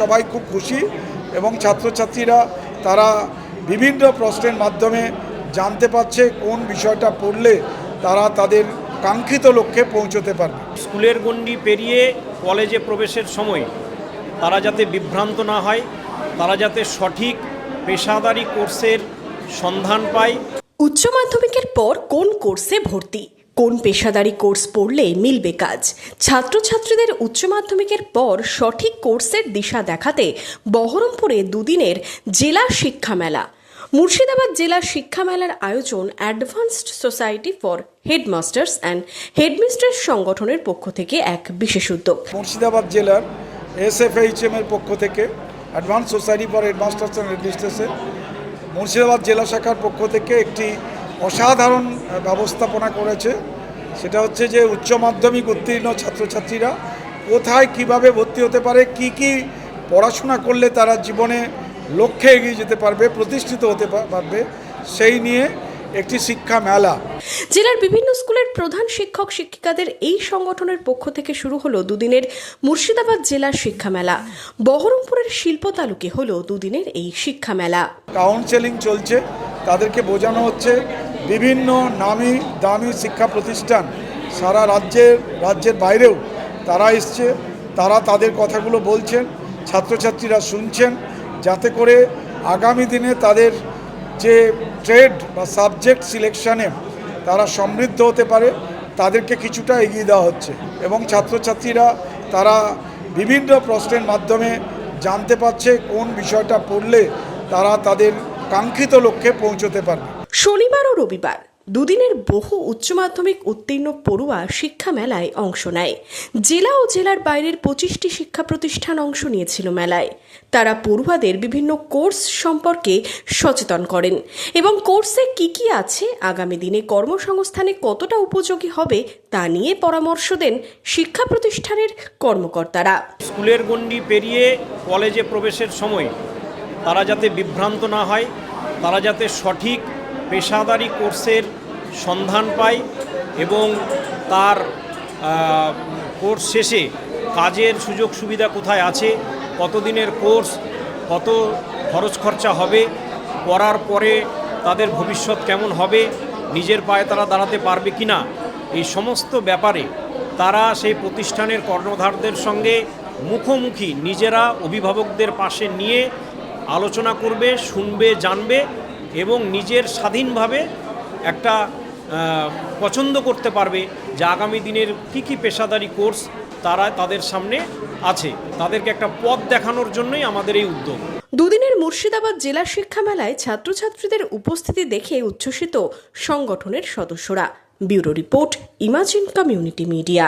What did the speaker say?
সবাই খুব খুশি এবং ছাত্রছাত্রীরা তারা বিভিন্ন প্রশ্নের মাধ্যমে জানতে পারছে কোন বিষয়টা পড়লে তারা তাদের কাঙ্ক্ষিত লক্ষ্যে পৌঁছতে পারবে। স্কুলের গণ্ডি পেরিয়ে কলেজে প্রবেশের সময় তারা যাতে বিভ্রান্ত না হয়, তারা যাতে সঠিক পেশাদারি কোর্সের সন্ধান পায়। উচ্চ মাধ্যমিকের পর কোন কোর্সে ভর্তি, কোন পেশাদারি কোর্স পড়লে মিলবে কাজ, ছাত্রছাত্রীদের উচ্চ মাধ্যমিকের পর সঠিক কোর্সের দিশা দেখাতে বহরমপুরে দুদিনের জেলা শিক্ষা মেলা। মুর্শিদাবাদ জেলা শিক্ষা মেলার আয়োজন advanced society for headmasters and headmistress সংগঠনের পক্ষ থেকে এক বিশেষ উদ্যোগ। মুর্শিদাবাদ জেলার SFHM এর পক্ষ থেকে advance society for headmasters and হেডমিস্ট্রেসের মুর্শিদাবাদ জেলা শাখার পক্ষ থেকে একটি অসাধারণ ব্যবস্থাপনা করেছে। সেটা হচ্ছে যে উচ্চ মাধ্যমিক উত্তীর্ণ ছাত্রছাত্রীরা কোথায় কিভাবে ভর্তি হতে পারে, কি কি পড়াশোনা করলে তারা জীবনে লক্ষ্যে এগিয়ে যেতে পারবে, প্রতিষ্ঠিত হতে পারবে, সেই নিয়ে একটি শিক্ষা মেলা। জেলার বিভিন্ন স্কুলের প্রধান শিক্ষক শিক্ষিকাদের এই সংগঠনের পক্ষ থেকে শুরু হলো দুদিনের মুর্শিদাবাদ জেলা শিক্ষা মেলা। বহরমপুরের শিল্প তালুকে হলো দুদিনের এই শিক্ষা মেলা। কাউন্সেলিং চলছে, তাদেরকে বোঝানো হচ্ছে বিভিন্ন নামি দামি শিক্ষা প্রতিষ্ঠান সারা রাজ্যের বাইরেও তারা এসছে, তারা তাদের কথাগুলো বলছেন, ছাত্রছাত্রীরা শুনছেন, যাতে করে আগামী দিনে তাদের যে ট্রেড বা সাবজেক্ট সিলেকশানে তারা সমৃদ্ধ হতে পারে, তাদেরকে কিছুটা এগিয়ে দেওয়া হচ্ছে এবং ছাত্রছাত্রীরা তারা বিভিন্ন প্রশ্নের মাধ্যমে জানতে পারছে কোন বিষয়টা পড়লে তারা তাদের কাঙ্ক্ষিত লক্ষ্যে পৌঁছতে পারবে। শনিবার ও রবিবার দুদিনের বহু উচ্চ মাধ্যমিক উত্তীর্ণ পড়ুয়া শিক্ষা মেলায় অংশ নেয়। জেলা ও জেলার বাইরের 25টি শিক্ষা প্রতিষ্ঠান অংশ নিয়েছিল মেলায়। তারা পড়ুয়াদের বিভিন্ন কোর্স সম্পর্কে সচেতন করেন এবং কোর্সে কি কি আছে, আগামী দিনে কর্মসংস্থানে কতটা উপযোগী হবে তা নিয়ে পরামর্শ দেন শিক্ষা প্রতিষ্ঠানের কর্মকর্তারা। স্কুলের গণ্ডি পেরিয়ে কলেজে প্রবেশের সময় তারা যাতে বিভ্রান্ত না হয়, তারা যাতে সঠিক পেশাদারি কোর্সের সন্ধান পায় এবং তার কোর্স শেষে কাজের সুযোগ সুবিধা কোথায় আছে, কতদিনের কোর্স, কত খরচ খরচা হবে, পড়ার পরে তাদের ভবিষ্যৎ কেমন হবে, নিজের পায়ে তারা দাঁড়াতে পারবে কি না, এই সমস্ত ব্যাপারে তারা সেই প্রতিষ্ঠানের কর্ণধারদের সঙ্গে মুখোমুখি নিজেরা অভিভাবকদের পাশে নিয়ে আলোচনা করবে, শুনবে, জানবে এবং নিজের স্বাধীনভাবে একটা পছন্দ করতে পারবে যে আগামী দিনের কী পেশাদারি কোর্স তাদের সামনে আছে। তাদেরকে একটা পথ দেখানোর জন্যই আমাদের এই উদ্যোগ। দুদিনের মুর্শিদাবাদ জেলা শিক্ষা মেলায় ছাত্রছাত্রীদের উপস্থিতি দেখে উচ্ছ্বসিত সংগঠনের সদস্যরা। Bureau report, imagine community media.